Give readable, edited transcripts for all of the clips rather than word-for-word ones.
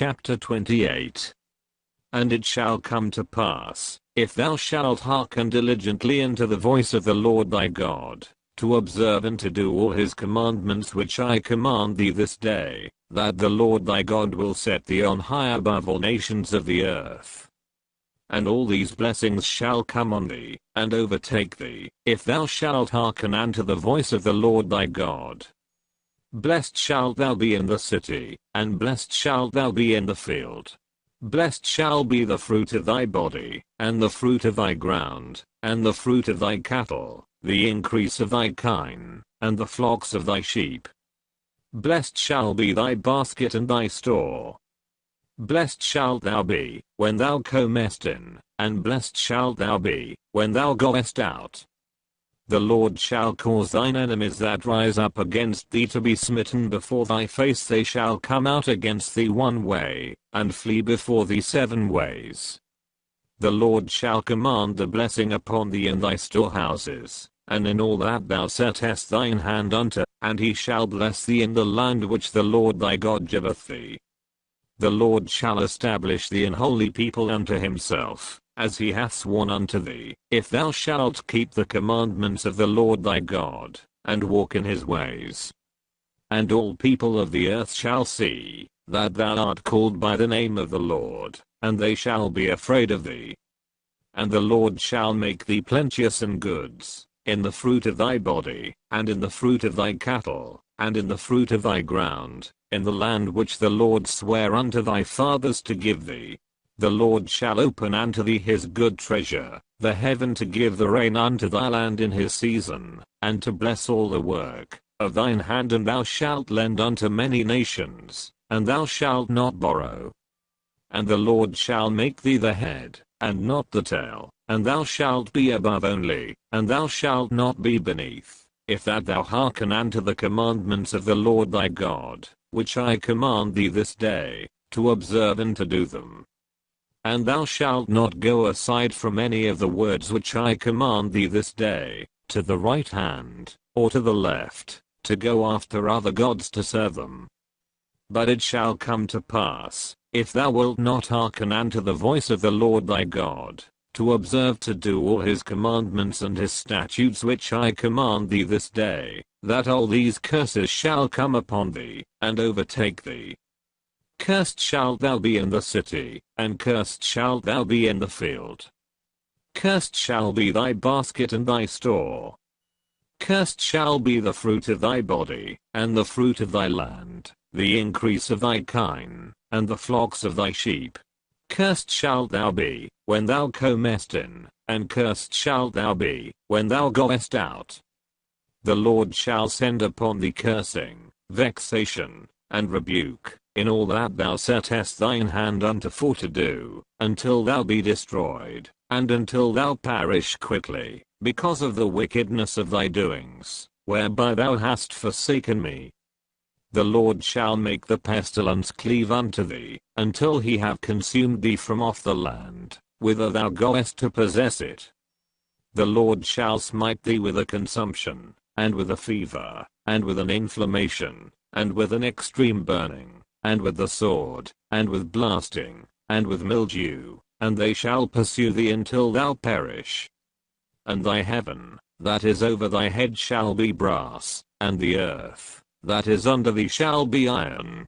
Chapter 28. And it shall come to pass, if thou shalt hearken diligently unto the voice of the Lord thy God, to observe and to do all his commandments which I command thee this day, that the Lord thy God will set thee on high above all nations of the earth. And all these blessings shall come on thee, and overtake thee, if thou shalt hearken unto the voice of the Lord thy God. Blessed shalt thou be in the city, and blessed shalt thou be in the field. Blessed shall be the fruit of thy body, and the fruit of thy ground, and the fruit of thy cattle, the increase of thy kine, and the flocks of thy sheep. Blessed shall be thy basket and thy store. Blessed shalt thou be, when thou comest in, and blessed shalt thou be, when thou goest out. The Lord shall cause thine enemies that rise up against thee to be smitten before thy face. They shall come out against thee one way, and flee before thee 7 ways. The Lord shall command the blessing upon thee in thy storehouses, and in all that thou settest thine hand unto, and he shall bless thee in the land which the Lord thy God giveth thee. The Lord shall establish thee an holy people unto himself, as he hath sworn unto thee, if thou shalt keep the commandments of the Lord thy God, and walk in his ways. And all people of the earth shall see, that thou art called by the name of the Lord, and they shall be afraid of thee. And the Lord shall make thee plenteous in goods, in the fruit of thy body, and in the fruit of thy cattle, and in the fruit of thy ground, in the land which the Lord sware unto thy fathers to give thee. The Lord shall open unto thee his good treasure, the heaven to give the rain unto thy land in his season, and to bless all the work of thine hand. And thou shalt lend unto many nations, and thou shalt not borrow. And the Lord shall make thee the head, and not the tail, and thou shalt be above only, and thou shalt not be beneath, if that thou hearken unto the commandments of the Lord thy God, which I command thee this day, to observe and to do them. And thou shalt not go aside from any of the words which I command thee this day, to the right hand, or to the left, to go after other gods to serve them. But it shall come to pass, if thou wilt not hearken unto the voice of the Lord thy God, to observe to do all his commandments and his statutes which I command thee this day, that all these curses shall come upon thee, and overtake thee. Cursed shalt thou be in the city, and cursed shalt thou be in the field. Cursed shall be thy basket and thy store. Cursed shall be the fruit of thy body, and the fruit of thy land, the increase of thy kine, and the flocks of thy sheep. Cursed shalt thou be, when thou comest in, and cursed shalt thou be, when thou goest out. The Lord shall send upon thee cursing, vexation, and rebuke, in all that thou settest thine hand unto for to do, until thou be destroyed, and until thou perish quickly, because of the wickedness of thy doings, whereby thou hast forsaken me. The Lord shall make the pestilence cleave unto thee, until he have consumed thee from off the land, whither thou goest to possess it. The Lord shall smite thee with a consumption, and with a fever, and with an inflammation, and with an extreme burning, and with the sword, and with blasting, and with mildew, and they shall pursue thee until thou perish. And thy heaven, that is over thy head, shall be brass, and the earth, that is under thee, shall be iron.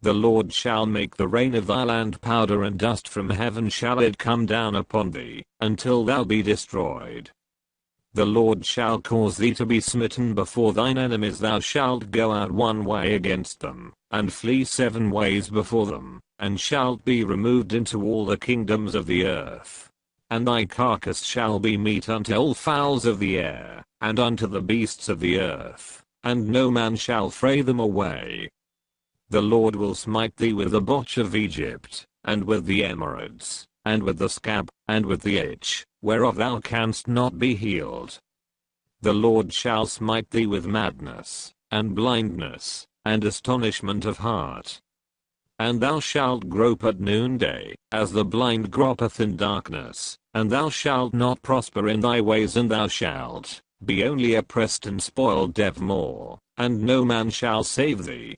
The Lord shall make the rain of thy land powder, and dust from heaven shall it come down upon thee, until thou be destroyed. The Lord shall cause thee to be smitten before thine enemies. Thou shalt go out one way against them, and flee 7 ways before them, and shalt be removed into all the kingdoms of the earth. And thy carcass shall be meat unto all fowls of the air, and unto the beasts of the earth, and no man shall fray them away. The Lord will smite thee with the botch of Egypt, and with the emerods, and with the scab, and with the itch, whereof thou canst not be healed. The Lord shall smite thee with madness, and blindness, and astonishment of heart. And thou shalt grope at noonday, as the blind gropeth in darkness, and thou shalt not prosper in thy ways, and thou shalt be only oppressed and spoiled evermore, and no man shall save thee.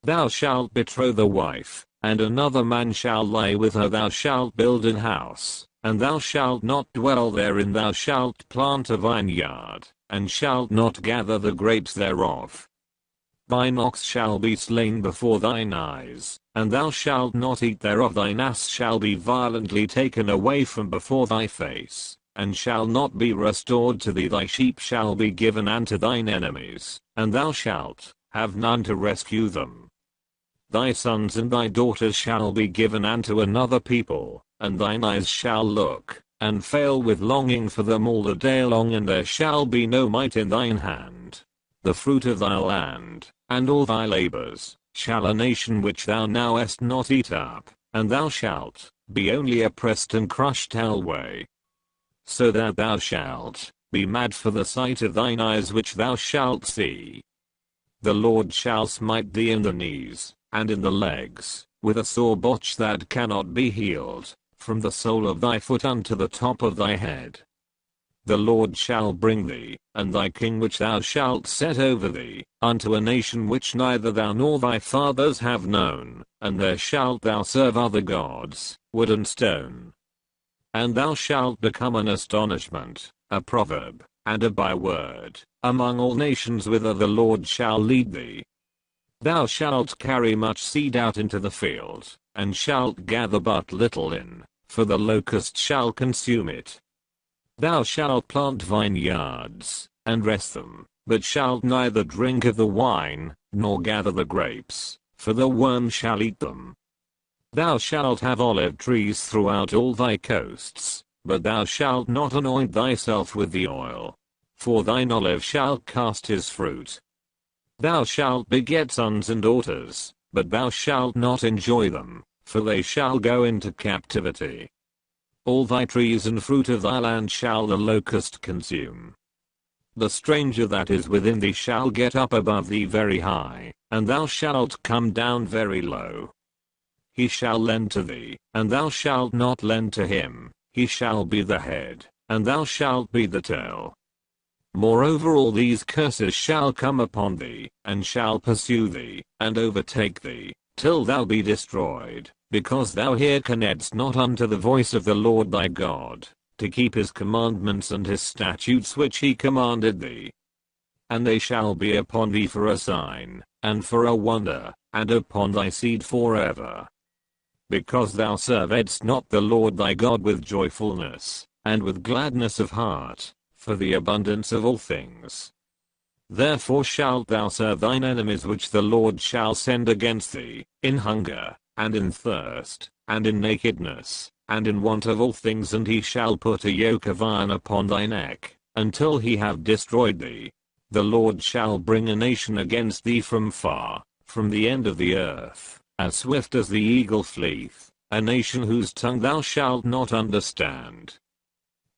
Thou shalt betroth a wife, and another man shall lie with her. Thou shalt build an house, and thou shalt not dwell therein. Thou shalt plant a vineyard, and shalt not gather the grapes thereof. Thine ox shall be slain before thine eyes, and thou shalt not eat thereof. Thine ass shall be violently taken away from before thy face, and shall not be restored to thee. Thy sheep shall be given unto thine enemies, and thou shalt have none to rescue them. Thy sons and thy daughters shall be given unto another people, and thine eyes shall look, and fail with longing for them all the day long, and there shall be no might in thine hand. The fruit of thy land, and all thy labors, shall a nation which thou knowest not eat up, and thou shalt be only oppressed and crushed alway. So that thou shalt be mad for the sight of thine eyes which thou shalt see. The Lord shall smite thee in the knees, and in the legs, with a sore botch that cannot be healed, from the sole of thy foot unto the top of thy head. The Lord shall bring thee, and thy king which thou shalt set over thee, unto a nation which neither thou nor thy fathers have known, and there shalt thou serve other gods, wood and stone. And thou shalt become an astonishment, a proverb, and a byword, among all nations whither the Lord shall lead thee. Thou shalt carry much seed out into the field, and shalt gather but little in, for the locust shall consume it. Thou shalt plant vineyards, and rest them, but shalt neither drink of the wine, nor gather the grapes, for the worm shall eat them. Thou shalt have olive trees throughout all thy coasts, but thou shalt not anoint thyself with the oil, for thine olive shall cast his fruit. Thou shalt beget sons and daughters, but thou shalt not enjoy them, for they shall go into captivity. All thy trees and fruit of thy land shall the locust consume. The stranger that is within thee shall get up above thee very high, and thou shalt come down very low. He shall lend to thee, and thou shalt not lend to him. He shall be the head, and thou shalt be the tail. Moreover, all these curses shall come upon thee, and shall pursue thee, and overtake thee, till thou be destroyed, because thou hearkenedst not unto the voice of the Lord thy God, to keep his commandments and his statutes which he commanded thee. And they shall be upon thee for a sign, and for a wonder, and upon thy seed forever. Because thou servedst not the Lord thy God with joyfulness, and with gladness of heart, for the abundance of all things. Therefore shalt thou serve thine enemies which the Lord shall send against thee, in hunger, and in thirst, and in nakedness, and in want of all things, and he shall put a yoke of iron upon thy neck, until he have destroyed thee. The Lord shall bring a nation against thee from far, from the end of the earth, as swift as the eagle fleeth, a nation whose tongue thou shalt not understand.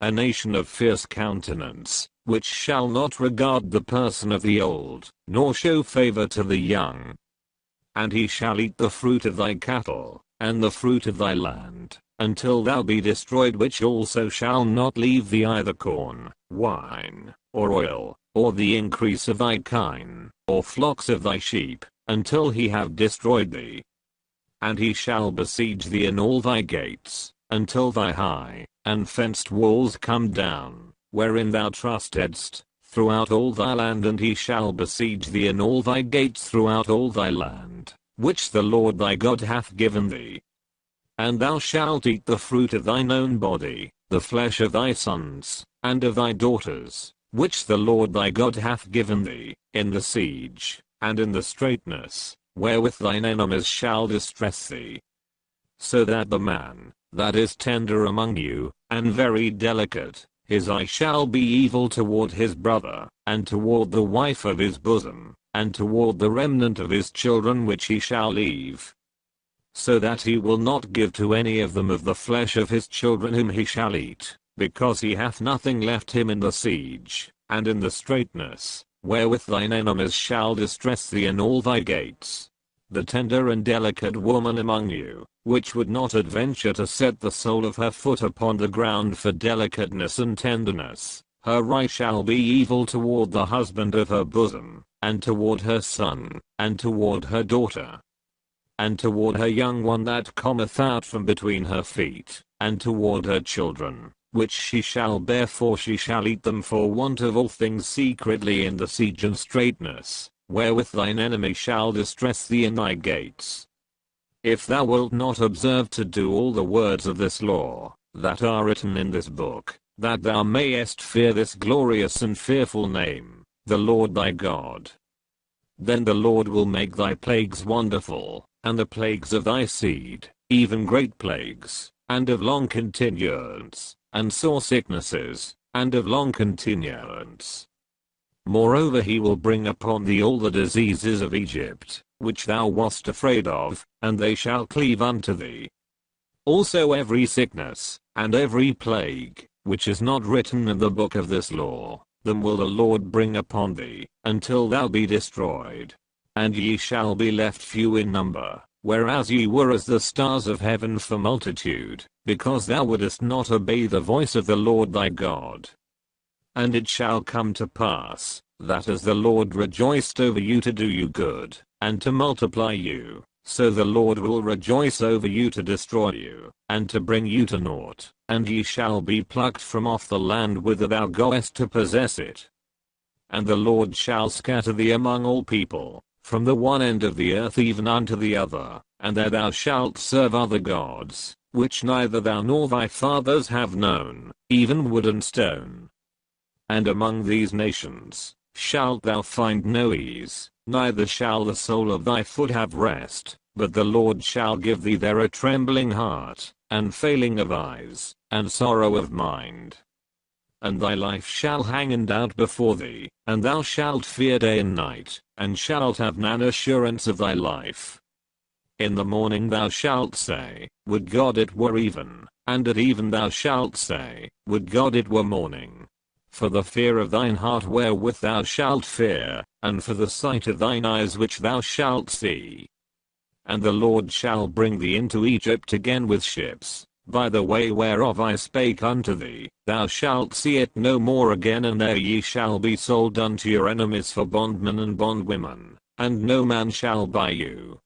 A nation of fierce countenance, which shall not regard the person of the old, nor show favor to the young. And he shall eat the fruit of thy cattle, and the fruit of thy land, until thou be destroyed, which also shall not leave thee either corn, wine, or oil, or the increase of thy kine, or flocks of thy sheep, until he have destroyed thee. And he shall besiege thee in all thy gates, until thy high and fenced walls come down, wherein thou trustedst, throughout all thy land. And he shall besiege thee in all thy gates throughout all thy land, which the Lord thy God hath given thee. And thou shalt eat the fruit of thine own body, the flesh of thy sons, and of thy daughters, which the Lord thy God hath given thee, in the siege, and in the straitness, wherewith thine enemies shall distress thee. So that the man that is tender among you, and very delicate, his eye shall be evil toward his brother, and toward the wife of his bosom, and toward the remnant of his children which he shall leave. So that he will not give to any of them of the flesh of his children whom he shall eat, because he hath nothing left him in the siege, and in the straitness, wherewith thine enemies shall distress thee in all thy gates. The tender and delicate woman among you, which would not adventure to set the sole of her foot upon the ground for delicateness and tenderness, her eye shall be evil toward the husband of her bosom, and toward her son, and toward her daughter. and toward her young one that cometh out from between her feet, and toward her children, which she shall bear, for she shall eat them for want of all things secretly in the siege and straitness, wherewith thine enemy shall distress thee in thy gates. If thou wilt not observe to do all the words of this law, that are written in this book, that thou mayest fear this glorious and fearful name, the Lord thy God, then the Lord will make thy plagues wonderful, and the plagues of thy seed, even great plagues, and of long continuance, and sore sicknesses, and of long continuance. Moreover, he will bring upon thee all the diseases of Egypt, which thou wast afraid of, and they shall cleave unto thee. Also every sickness, and every plague, which is not written in the book of this law, them will the Lord bring upon thee, until thou be destroyed. And ye shall be left few in number, whereas ye were as the stars of heaven for multitude, because thou wouldest not obey the voice of the Lord thy God. And it shall come to pass, that as the Lord rejoiced over you to do you good, and to multiply you, so the Lord will rejoice over you to destroy you, and to bring you to naught, and ye shall be plucked from off the land whither thou goest to possess it. And the Lord shall scatter thee among all people, from the one end of the earth even unto the other, and there thou shalt serve other gods, which neither thou nor thy fathers have known, even wood and stone. And among these nations shalt thou find no ease, neither shall the sole of thy foot have rest, but the Lord shall give thee there a trembling heart, and failing of eyes, and sorrow of mind. And thy life shall hang in doubt before thee, and thou shalt fear day and night, and shalt have none assurance of thy life. In the morning thou shalt say, would God it were even, and at even thou shalt say, would God it were morning. For the fear of thine heart wherewith thou shalt fear, and for the sight of thine eyes which thou shalt see. And the Lord shall bring thee into Egypt again with ships, by the way whereof I spake unto thee, thou shalt see it no more again, and there ye shall be sold unto your enemies for bondmen and bondwomen, and no man shall buy you.